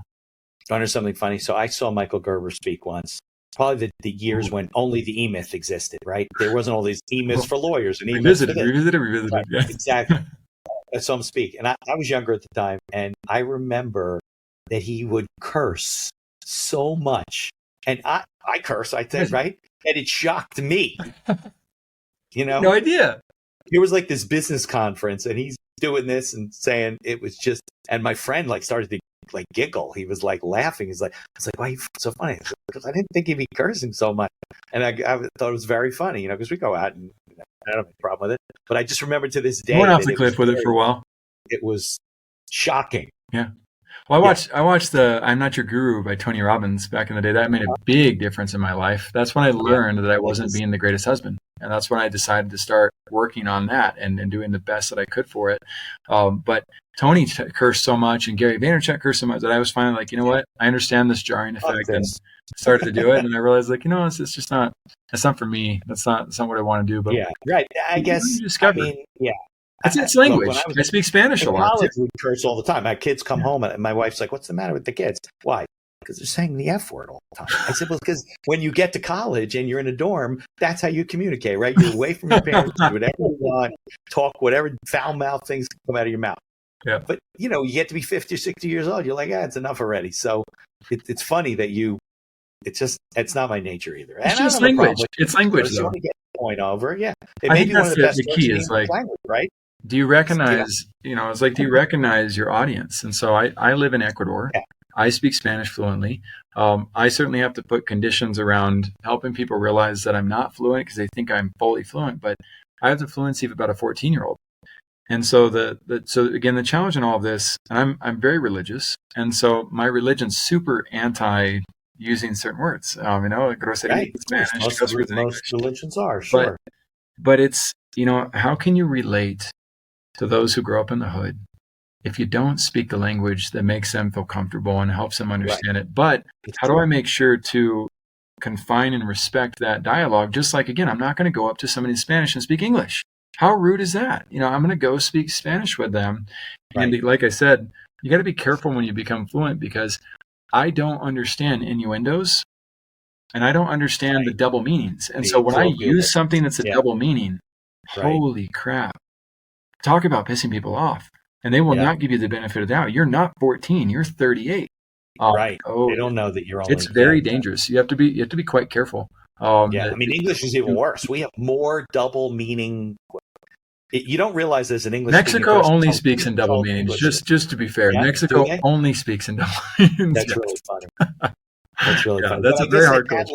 there's something funny. So I saw Michael Gerber speak once. Probably the years when only the E-Myth existed, right? There wasn't all these E-Myths for lawyers and E-Myths for this. Revisited. Right, yeah. Exactly. I saw him speak. And I was younger at the time. And I remember that he would curse so much. And I curse, I think, right? And it shocked me. No idea. There was like this business conference and he's doing this and saying it was just, and my friend like started to like giggle. He was like laughing. He's like, I was like, why are you so funny? Because I didn't think he'd be cursing so much. And I thought it was very funny, because we go out and I don't have a problem with it. But I just remember to this day. I went off the cliff with it for a while. It was shocking. Yeah. Well, I watched the I'm Not Your Guru by Tony Robbins back in the day. That made a big difference in my life. That's when I learned that I wasn't being the greatest husband. And that's when I decided to start working on that and doing the best that I could for it. But Tony cursed so much and Gary Vaynerchuk cursed so much that I was finally like, you know what? I understand this jarring effect and started to do it. And I realized like, it's just not, that's not for me. That's not what I want to do. But I guess, it's language. Look, I speak Spanish a lot. College, we curse all the time. My kids come home and my wife's like, what's the matter with the kids? Why? Because they're saying the F word all the time. I said, well, because when you get to college and you're in a dorm, that's how you communicate, right? You're away from your parents, do whatever you want, talk whatever foul-mouthed things come out of your mouth. Yeah. But, you get to be 50 or 60 years old. You're like, it's enough already. So it's funny that it's not my nature either. It's just language. It's language, though. You want to get the point over. Yeah. It may be one of the best key is like, language, right? Do you recognize, it's like, do you recognize your audience? And so I live in Ecuador. Yeah. I speak Spanish fluently. I certainly have to put conditions around helping people realize that I'm not fluent because they think I'm fully fluent, but I have the fluency of about a 14-year-old. And so so again, the challenge in all of this, and I'm very religious. And so my religion's super anti using certain words, groseria in Spanish. Most religions are, sure. But it's, how can you relate to those who grow up in the hood if you don't speak the language that makes them feel comfortable and helps them understand it? But how do I make sure to confine and respect that dialogue? Just like, again, I'm not going to go up to somebody in Spanish and speak English. How rude is that? I'm going to go speak Spanish with them. Right. And like I said, you got to be careful when you become fluent because I don't understand innuendos and I don't understand the double meanings. And so when I use something that's a double meaning, holy crap, talk about pissing people off. And they will not give you the benefit of the doubt. You're not 14, you're 38. Right. They don't know that you're only. It's very dangerous. You have to be quite careful. English is even worse. We have more double meaning. You don't realize there's an English. Mexico only speaks in double meanings. Just to be fair, Mexico only speaks in double meanings. That's really funny. That's really funny. That's a very hard culture.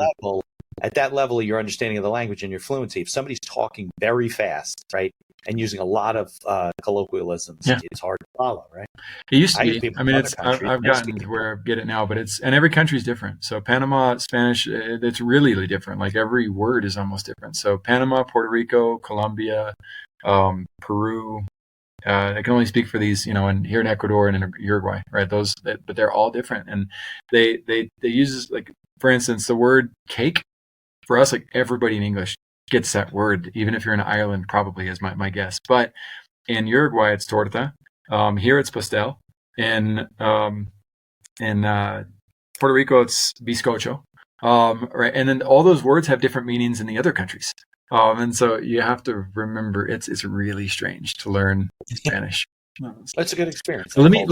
At that level, your understanding of the language and your fluency, if somebody's talking very fast, right, and using a lot of colloquialisms, it's hard to follow, right? It used to be. I mean, I've gotten to where I get it now, but and every country is different. So Panama, Spanish, it's really, really different. Like every word is almost different. So Panama, Puerto Rico, Colombia, Peru, I can only speak for these, and here in Ecuador and in Uruguay, right? But they're all different. And they use, like, for instance, the word cake. For us, like everybody in English gets that word, even if you're in Ireland, probably is my guess. But in Uruguay, it's torta. Here it's pastel. In Puerto Rico, it's bizcocho. Right, and then all those words have different meanings in the other countries. And so you have to remember it's really strange to learn Spanish. That's a good experience. So let me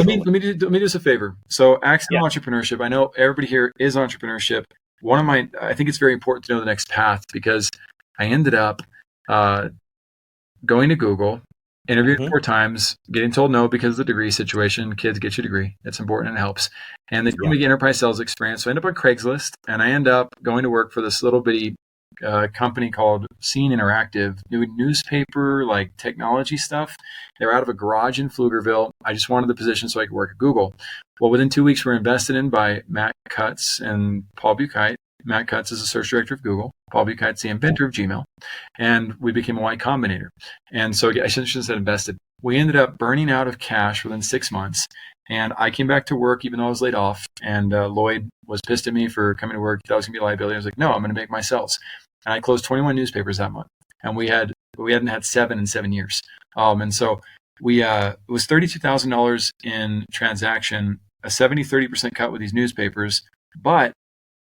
do us a favor. So accidental entrepreneurship. I know everybody here is entrepreneurship. I think it's very important to know the next path, because I ended up going to Google, interviewed 4 times, getting told no because of the degree situation. Kids, get your degree. It's important and it helps. And they told me to get enterprise sales experience. So I end up on Craigslist, and I end up going to work for this little bitty company called Scene Interactive, doing newspaper, like technology stuff. They're out of a garage in Pflugerville. I just wanted the position so I could work at Google. Well, within 2 weeks, we were invested in by Matt Cutts and Paul Buchheit. Matt Cutts is the search director of Google. Paul Buchheit's the inventor of Gmail. And we became a Y Combinator. And so I shouldn't have said invested. We ended up burning out of cash within 6 months. And I came back to work even though I was laid off. And Lloyd was pissed at me for coming to work. That was going to be a liability. I was like, no, I'm going to make my sales. And I closed 21 newspapers that month. And we hadn't had 7 in 7 years. And so it was $32,000 in transaction, a 70-30% cut with these newspapers, but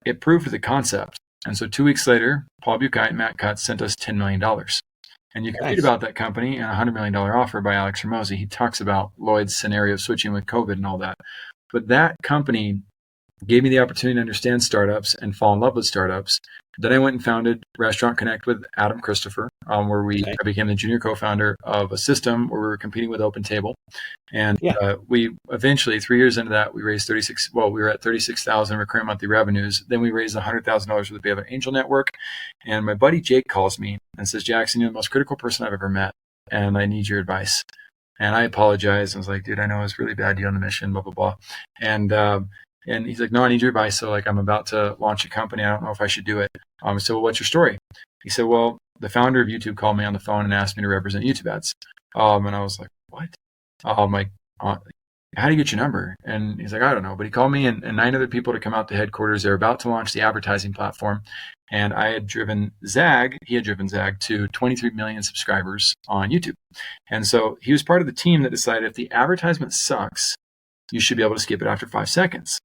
it proved the concept. And so 2 weeks later, Paul Buchheit and Matt Cutts sent us $10 million. And you can read about that company in a $100 million offer by Alex Hormozi. He talks about Lloyd's scenario of switching with COVID and all that. But that company gave me the opportunity to understand startups and fall in love with startups. Then I went and founded Restaurant Connect with Adam Christopher, where I became the junior co-founder of a system where we were competing with OpenTable. And we eventually, 3 years into that, we raised we were at 36,000 recurring monthly revenues. Then we raised $100,000 with the Baylor Angel Network. And my buddy Jake calls me and says, Jackson, you're the most critical person I've ever met, and I need your advice. And I apologize. I was like, dude, I know it was really bad deal on the mission, blah, blah, blah. And he's like, no, I need your advice. So I'm about to launch a company. I don't know if I should do it. So what's your story? He said, well, the founder of YouTube called me on the phone and asked me to represent YouTube ads. And I was like, what? I'm like, how do you get your number? And he's like, I don't know. But he called me and 9 other people to come out to headquarters. They're about to launch the advertising platform. And he had driven Zag to 23 million subscribers on YouTube. And so he was part of the team that decided if the advertisement sucks, you should be able to skip it after 5 seconds.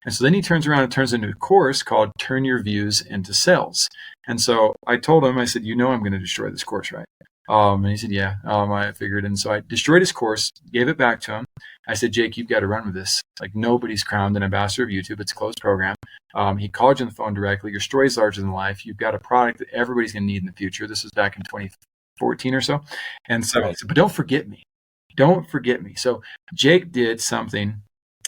And so then he turns around and turns into a course called Turn Your Views into Sales. And so I told him, I said, I'm going to destroy this course, right? And he said, yeah, I figured. And so I destroyed his course, gave it back to him. I said, Jake, you've got to run with this. Nobody's crowned an ambassador of YouTube. It's a closed program. He called you on the phone directly. Your story is larger than life. You've got a product that everybody's going to need in the future. This was back in 2014 or so. And so I said, but don't forget me. Don't forget me. So Jake did something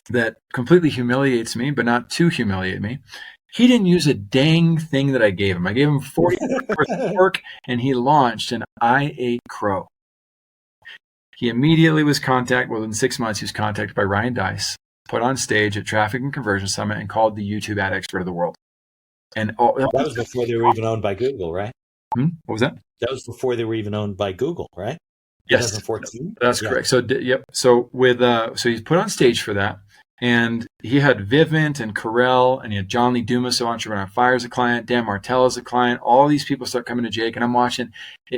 that completely humiliates me, but not to humiliate me. He didn't use a dang thing that I gave him. I gave him 40 hours of work, and he launched an I ate crow. He immediately was contacted. Within 6 months, he was contacted by Ryan Dice, put on stage at Traffic and Conversion Summit, and called the YouTube ad expert of the world. And that was before they were even owned by Google, right? What was that? That was before they were even owned by Google, right? Yes, 2014. That's correct. So yep. So he's put on stage for that, and he had Vivint and Carell, and he had John Lee Dumas, so Entrepreneur on Fire as a client, Dan Martell as a client. All these people start coming to Jake, and I'm watching.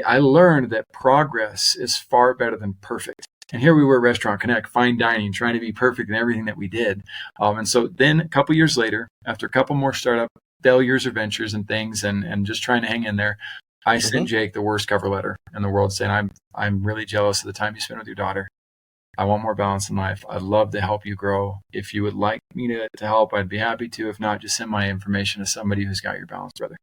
I learned that progress is far better than perfect. And here we were at Restaurant Connect, fine dining, trying to be perfect in everything that we did. And so then a couple years later, after a couple more startup failures or ventures and things, and just trying to hang in there, I sent Jake the worst cover letter in the world, saying, I'm really jealous of the time you spent with your daughter. I want more balance in life. I'd love to help you grow. If you would like me to help, I'd be happy to. If not, just send my information to somebody who's got your balance, brother.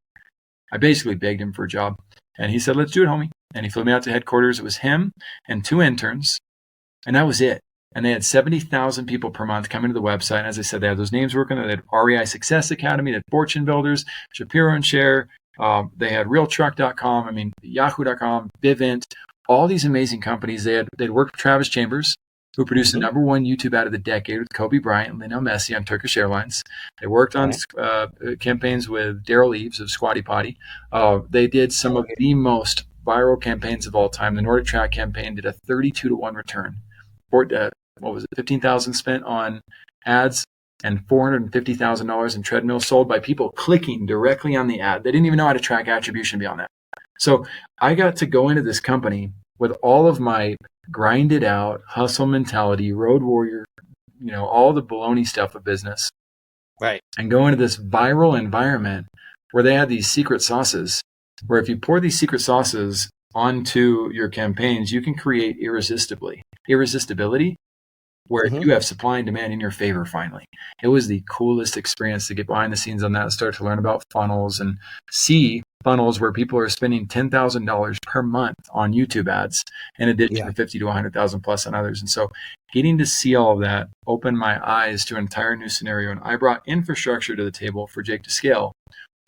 I basically begged him for a job. And he said, let's do it, homie. And he flew me out to headquarters. It was him and 2 interns. And that was it. And they had 70,000 people per month coming to the website. And as I said, they had those names working. They had REI Success Academy, they had Fortune Builders, Shapiro and Share. They had realtruck.com, yahoo.com, Vivint, all these amazing companies. They'd worked with Travis Chambers, who produced the #1 YouTube ad of the decade with Kobe Bryant and Lionel Messi on Turkish Airlines. They worked on campaigns with Daryl Eves of Squatty Potty. They did some of the most viral campaigns of all time. The Nordic Track campaign did a 32-to-1 return. 15,000 spent on ads and $450,000 in treadmills sold by people clicking directly on the ad. They didn't even know how to track attribution beyond that. So I got to go into this company with all of my grinded out hustle mentality, road warrior all the baloney stuff of business, right, and go into this viral environment where they had these secret sauces, where if you pour these secret sauces onto your campaigns, you can create irresistibility, where you have supply and demand in your favor finally. It was the coolest experience to get behind the scenes on that and start to learn about funnels and see funnels where people are spending $10,000 per month on YouTube ads in addition to 50 to 100,000 plus on others. And so getting to see all of that opened my eyes to an entire new scenario. And I brought infrastructure to the table for Jake to scale,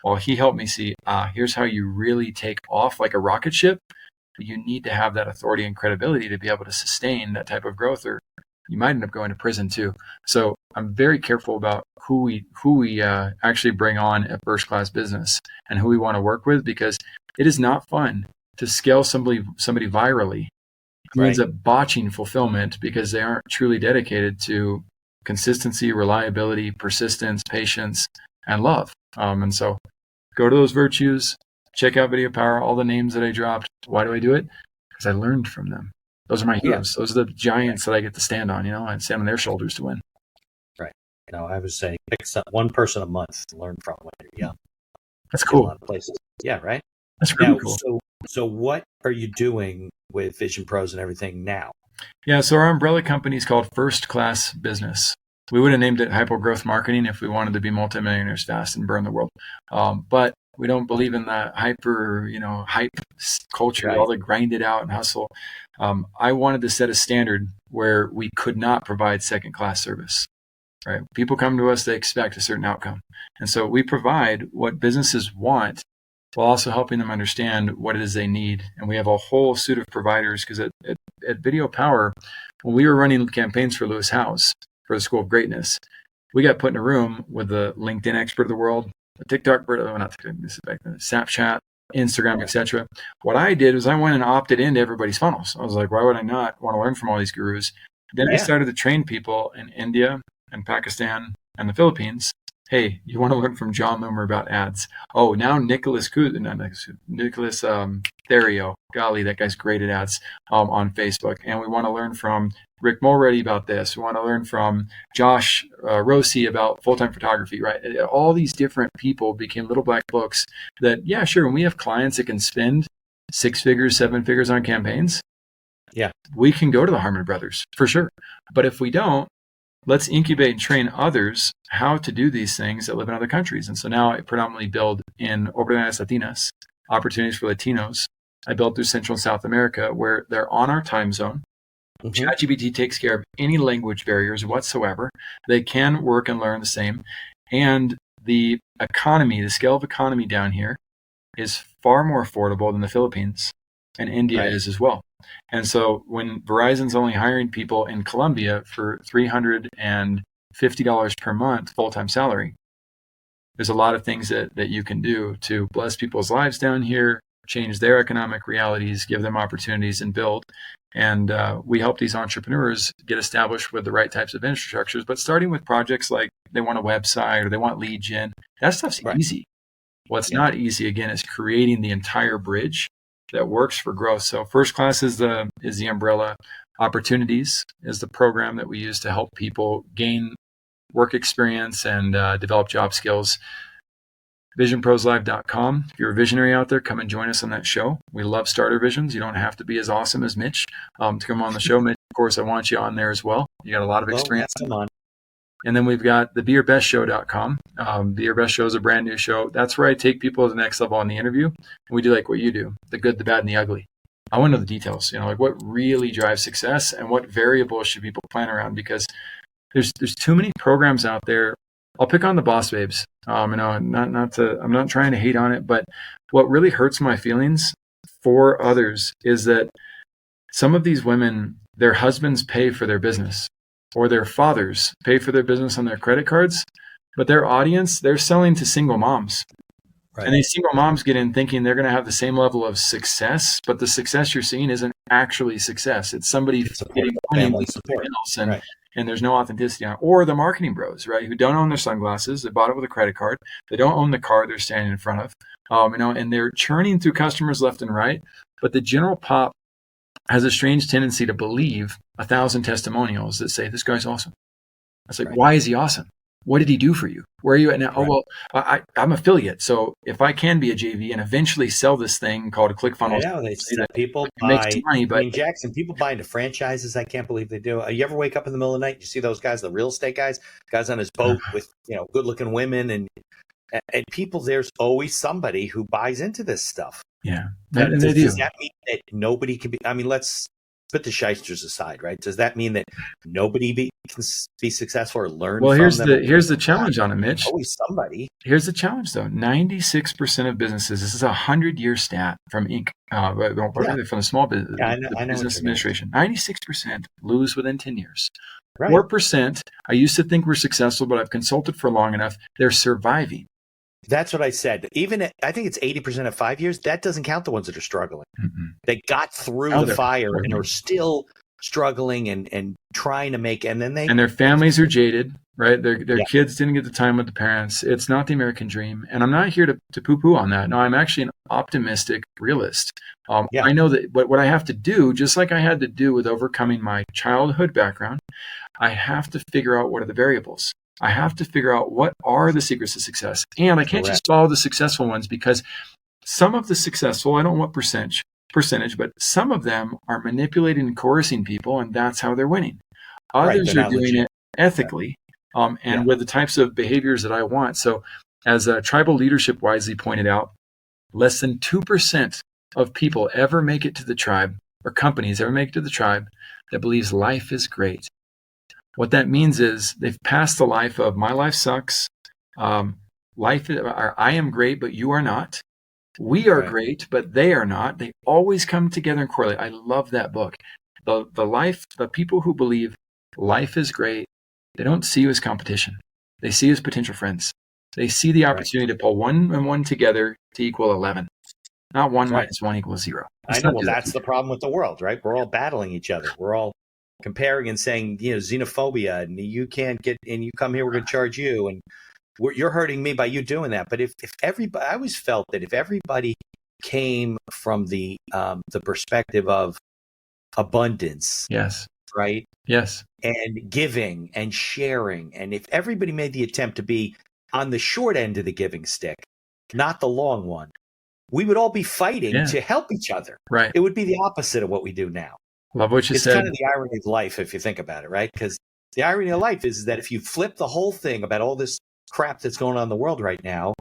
while he helped me see, here's how you really take off like a rocket ship. But you need to have that authority and credibility to be able to sustain that type of growth, or you might end up going to prison too. So I'm very careful about who we actually bring on at First Class Business and who we want to work with, because it is not fun to scale somebody virally who ends up botching fulfillment because they aren't truly dedicated to consistency, reliability, persistence, patience, and love. And so go to those virtues, check out Video Power, all the names that I dropped. Why do I do it? Because I learned from them. Those are my heroes. Those are the giants that I get to stand on, and stand on their shoulders to win. Right. No, I would say pick one person a month to learn from when you're young. That's cool. A lot of places. Yeah, right? That's really cool. So what are you doing with Vision Pros and everything now? Yeah, so our umbrella company is called First Class Business. We would have named it Hyper Growth Marketing if we wanted to be multimillionaires fast and burn the world. But we don't believe in that hype culture, all the grind it out and hustle. I wanted to set a standard where we could not provide second-class service. Right? People come to us, they expect a certain outcome. And so we provide what businesses want while also helping them understand what it is they need. And we have a whole suite of providers, because at Video Power, when we were running campaigns for Lewis Howes for the School of Greatness, we got put in a room with the LinkedIn expert of the world, the TikTok, not TikTok, this is back then, Snapchat, Instagram, etc. What I did was I went and opted into everybody's funnels. I was like, why would I not want to learn from all these gurus? Then I started to train people in India and Pakistan and the Philippines. Hey, you want to learn from John Loomer about ads? Oh, now Nicholas Therio. Golly, that guy's great at ads on Facebook. And we want to learn from Rick Mulready about this. We want to learn from Josh Rossi about full-time photography, right? All these different people became little black books that, yeah, sure, when we have clients that can spend 6 figures, 7 figures on campaigns, we can go to the Harmon Brothers for sure. But if we don't, let's incubate and train others how to do these things that live in other countries. And so now I predominantly build in Oportunidades Latinas, opportunities for Latinos. I build through Central and South America, where they're on our time zone. ChatGPT takes care of any language barriers whatsoever. They can work and learn the same. And the economy, the scale of economy down here is far more affordable than the Philippines, and India is as well. And so when Verizon's only hiring people in Colombia for $350 per month full-time salary, there's a lot of things that you can do to bless people's lives down here, change their economic realities, give them opportunities, and build. And we help these entrepreneurs get established with the right types of infrastructures, but starting with projects like they want a website or they want lead gen, that stuff's easy. What's not easy, again, is creating the entire bridge that works for growth. So First Class is the umbrella. Opportunities is the program that we use to help people gain work experience and develop job skills. VisionProsLive.com. If you're a visionary out there, come and join us on that show. We love starter visions. You don't have to be as awesome as Mitch to come on the show. Mitch, of course, I want you on there as well. You got a lot of experience. Come on. And then we've got the BeYourBestShow.com. Be Your Best Show is a brand new show. That's where I take people to the next level on the interview. And we do like what you do, the good, the bad, and the ugly. I want to know the details, like what really drives success and what variables should people plan around, because there's too many programs out there. I'll pick on the boss babes. I'm not trying to hate on it, but what really hurts my feelings for others is that some of these women, their husbands pay for their business, or their fathers pay for their business on their credit cards, but their audience, they're selling to single moms. Right. And these single moms get in thinking they're going to have the same level of success, but the success you're seeing isn't actually success. It's somebody getting family support, and there's no authenticity on it. Or the marketing bros, right, who don't own their sunglasses, they bought it with a credit card, they don't own the car they're standing in front of, and they're churning through customers left and right. But the general pop has a strange tendency to believe 1,000 testimonials that say this guy's awesome. was like, why is he awesome? What did he do for you? Where are you at now? Oh, well, I'm affiliate. So if I can be a JV and eventually sell this thing called a ClickFunnels, I know they that people make buy. some money, but Jackson, people buy into franchises. I can't believe they do. You ever wake up in the middle of the night? You see those guys, the real estate guys on his boat with good-looking women, and people. There's always somebody who buys into this stuff. Yeah, and does that mean that nobody can be? I mean, let's put the shysters aside, right? Does that mean that nobody can be successful or learn? Well, from them? Here's the challenge on it, Mitch. Always somebody. Here's the challenge, though. 96% of businesses. This is a 100-year stat from Inc. From the Small Business Business Administration. 96% lose within 10 years. 4%. I used to think we're successful, but I've consulted for long enough. They're surviving. That's what I said. Even I think it's 80% of 5 years. That doesn't count the ones that are struggling. They got through the fire and are still struggling and trying to make. And then their families are jaded, right? Their kids didn't get the time with the parents. It's not the American dream. And I'm not here to poo-poo on that. No, I'm actually an optimistic realist. I know that what I have to do, just like I had to do with overcoming my childhood background, I have to figure out what are the variables. I have to figure out what are the secrets to success. And I can't just follow the successful ones, because some of the successful, I don't want percentage, but some of them are manipulating and coercing people, and that's how they're winning. Others are doing it ethically and with the types of behaviors that I want. So as tribal leadership wisely pointed out, less than 2% of people ever make it to the tribe, or companies ever make it to the tribe, that believes life is great. What that means is they've passed the life of my life sucks. I am great, but you are not. We are great, but they are not. They always come together and correlate. I love that book. The people who believe life is great, they don't see you as competition. They see you as potential friends. They see the opportunity to pull 1 and 1 together to equal 11. Not 1 minus 1 equals 0. I know. Well, that's the problem with the world, right? We're all battling each other. We're all comparing and saying, xenophobia, and you can't get, and you come here, we're going to charge you, and you're hurting me by you doing that. But if everybody, I always felt that if everybody came from the perspective of abundance, right, and giving and sharing, and if everybody made the attempt to be on the short end of the giving stick, not the long one, we would all be fighting to help each other. Right. It would be the opposite of what we do now. Love what you said. It's kind of the irony of life, if you think about it, right? Because the irony of life is that if you flip the whole thing about all this crap that's going on in the world right now,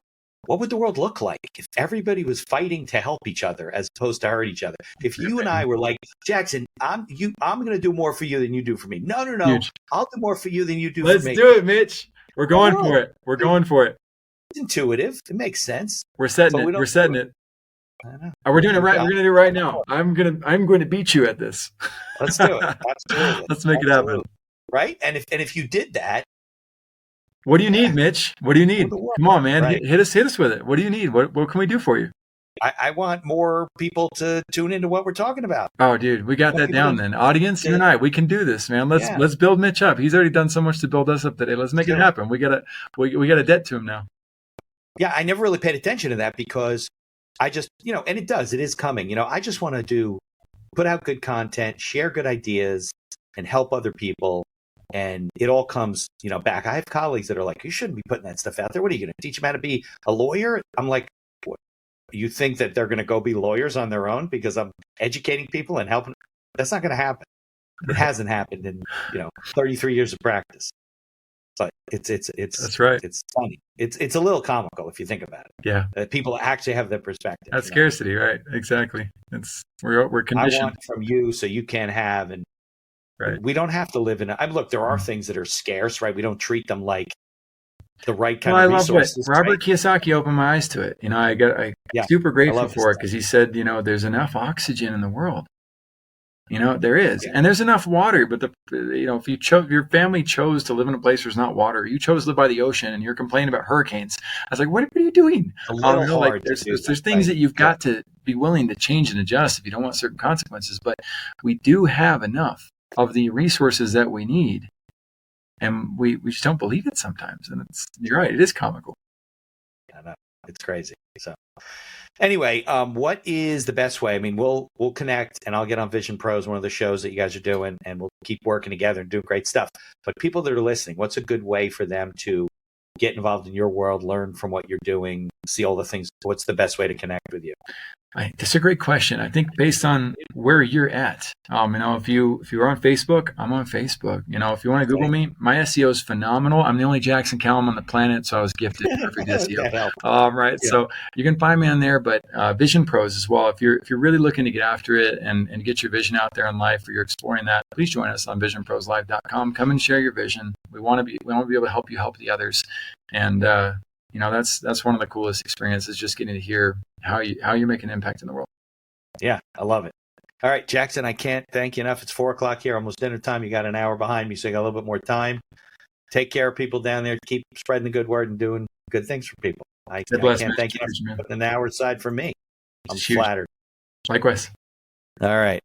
what would the world look like if everybody was fighting to help each other as opposed to hurt each other? If you and I were like, Jackson, I'm going to do more for you than you do for me. No. Huge. I'll do more for you than you do for me. Let's do it, Mitch. We're going for it. We're going for it. It's intuitive. It makes sense. We're setting it. We're setting it. We're doing it right. We're going to do it right now. I'm going to beat you at this. Let's do it. Absolutely. Let's make it happen. Right? And if you did that, what do you need, Mitch? What do you need? Come on, man. Right. Hit us with it. What do you need? What can we do for you? I want more people to tune into what we're talking about. Oh, dude, we got that down then. Audience, you and I, we can do this, man. Let's build Mitch up. He's already done so much to build us up today. Let's make it happen. We got a debt to him now. Yeah, I never really paid attention to that because I just, and it is coming. I just want to put out good content, share good ideas, and help other people. And it all comes, back. I have colleagues that are like, you shouldn't be putting that stuff out there. What are you going to teach them how to be a lawyer? I'm like, what? You think that they're going to go be lawyers on their own because I'm educating people and helping? That's not going to happen. It hasn't happened in, 33 years of practice. But it's that's right. It's funny. It's a little comical if you think about it. Yeah. That people actually have that perspective. That's scarcity, right? Exactly. We're conditioned. I want from you so you can have, and we don't have to live in it. Look, there are things that are scarce, right? We don't treat them like the right kind of resources. I love what Robert Kiyosaki opened my eyes to it. I'm super grateful for it because he said, there's enough oxygen in the world. There is, and there's enough water, but if your family chose to live in a place where there's not water, you chose to live by the ocean and you're complaining about hurricanes. I was like, what are you doing? There's things that you've got to be willing to change and adjust if you don't want certain consequences, but we do have enough of the resources that we need. And we just don't believe it sometimes. And you're right, it is comical. I know. It's crazy. So Anyway, what is the best way? I mean, we'll connect, and I'll get on Vision Pros, one of the shows that you guys are doing, and we'll keep working together and doing great stuff. But people that are listening, what's a good way for them to get involved in your world, learn from what you're doing, see all the things? What's the best way to connect with you? That's a great question. I think based on where you're at, if you're on Facebook, I'm on Facebook. If you want to Google me, my SEO is phenomenal. I'm the only Jackson Calame on the planet, so I was gifted perfect SEO. Right. Yeah. So you can find me on there, but Vision Pros as well. If you're really looking to get after it and get your vision out there in life, or you're exploring that, please join us on visionproslive.com. Come and share your vision. We want to be able to help you help the others. And that's one of the coolest experiences, just getting to hear how you make an impact in the world. Yeah, I love it. All right, Jackson, I can't thank you enough. It's 4:00 here, almost dinner time. You got an hour behind me, so you got a little bit more time. Take care of people down there. Keep spreading the good word and doing good things for people. I can't thank you for putting an hour aside for me. I'm flattered. Likewise. All right.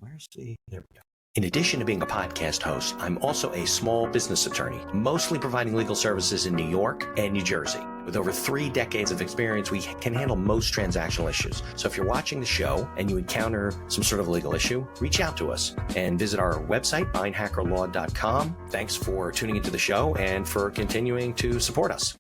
There we go. In addition to being a podcast host, I'm also a small business attorney, mostly providing legal services in New York and New Jersey. With over 3 decades of experience, we can handle most transactional issues. So if you're watching the show and you encounter some sort of legal issue, reach out to us and visit our website, mindhackerlaw.com. Thanks for tuning into the show and for continuing to support us.